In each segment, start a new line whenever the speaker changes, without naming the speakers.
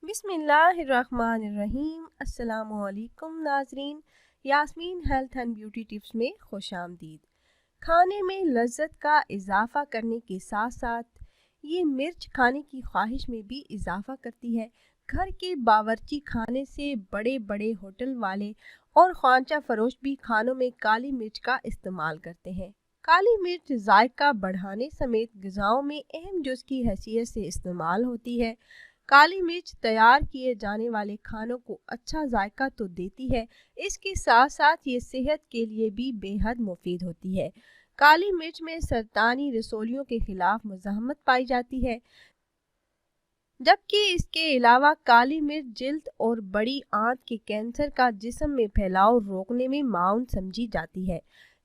بسم اللہ الرحمن الرحیم۔ السلام علیکم ناظرین، Yasmin health and beauty tips میں خوش آمدید۔ کھانے میں لذت کا اضافہ کرنے کے ساتھ ساتھ یہ مرچ کھانے کی خواہش میں بھی اضافہ کرتی ہے۔ گھر کے باورچی خانے سے بڑے بڑے ہوٹل والے اور خوانچہ فروش بھی کھانوں میں کالی مرچ کا استعمال کرتے ہیں۔ کالی مرچ ذائقہ بڑھانے سمیت غذاؤں میں اہم جز کی حیثیت سے استعمال ہوتی ہے۔ کالی مرچ تیار کیے جانے والے کھانوں کو اچھا ذائقہ تو دیتی ہے، اس کے ساتھ ساتھ یہ صحت کے لیے بھی بے حد مفید ہوتی ہے۔ کالی مرچ میں سرطانی رسولیوں کے خلاف مزاحمت پائی جاتی ہے، جبکہ اس کے علاوہ کالی مرچ جلد اور بڑی آنت کے کینسر کا جسم میں پھیلاؤ روکنے میں معاون سمجھی جاتی ہے۔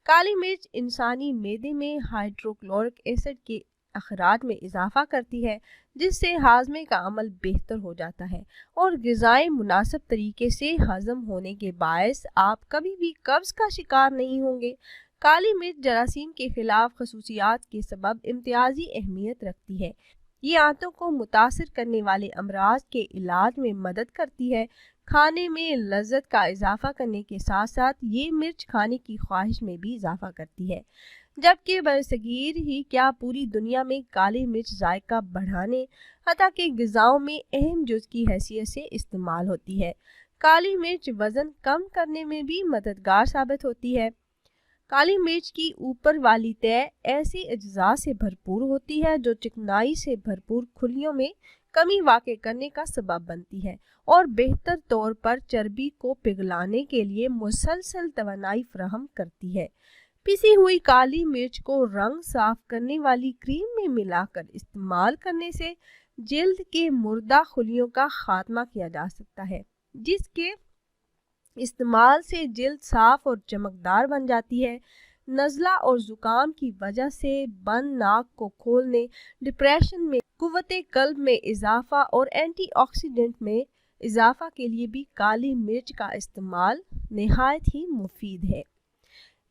کالی مرچ انسانی معدے میں ہائیڈروکلورک ایسڈ کے اخراج میں اضافہ کرتی ہے، جس سے ہاضمے کا عمل بہتر ہو جاتا ہے اور غذائیں مناسب طریقے سے ہضم ہونے کے باعث آپ کبھی بھی قبض کا شکار نہیں ہوں گے۔ کالی مرچ جراثیم کے خلاف خصوصیات کے سبب امتیازی اہمیت رکھتی ہے۔ یہ آنتوں کو متاثر کرنے والے امراض کے علاج میں مدد کرتی ہے۔ کھانے میں لذت کا اضافہ کرنے کے ساتھ ساتھ یہ مرچ کھانے کی خواہش میں بھی اضافہ کرتی ہے، جبکہ برصغیر ہی کیا پوری دنیا میں کالی مرچ ذائقہ بڑھانے حتیٰ کہ غذاؤں میں اہم جز کی حیثیت سے استعمال ہوتی ہے۔ کالی مرچ وزن کم کرنے میں بھی مددگار ثابت ہوتی ہے۔ کالی مرچ کی اوپر والی تہہ ایسے اجزاء سے بھرپور ہوتی ہے جو چکنائی سے بھرپور خلیوں میں کمی واقع کرنے کا سبب بنتی ہے اور بہتر طور پر چربی کو پگھلانے کے لیے مسلسل توانائی فراہم کرتی ہے۔ پسی ہوئی کالی مرچ کو رنگ صاف کرنے والی کریم میں ملا کر استعمال کرنے سے جلد کے مردہ خلیوں کا خاتمہ کیا جا سکتا ہے، جس کے استعمال سے جلد صاف اور چمکدار بن جاتی ہے۔ نزلہ اور زکام کی وجہ سے بند ناک کو کھولنے، ڈپریشن میں قوت قلب میں اضافہ اور اینٹی آکسیڈنٹ میں اضافہ کے لیے بھی کالی مرچ کا استعمال نہایت ہی مفید ہے۔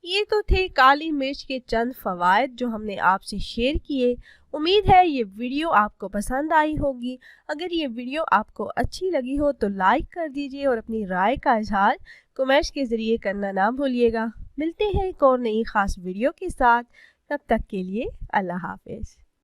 یہ تو تھے کالی مرچ کے چند فوائد جو ہم نے آپ سے شیئر کیے۔ امید ہے یہ ویڈیو آپ کو پسند آئی ہوگی۔ اگر یہ ویڈیو آپ کو اچھی لگی ہو تو لائک کر دیجیے اور اپنی رائے کا اظہار کمنٹس کے ذریعے کرنا نہ بھولیے گا۔ ملتے ہیں ایک اور نئی خاص ویڈیو کے ساتھ، تب تک کے لیے اللہ حافظ۔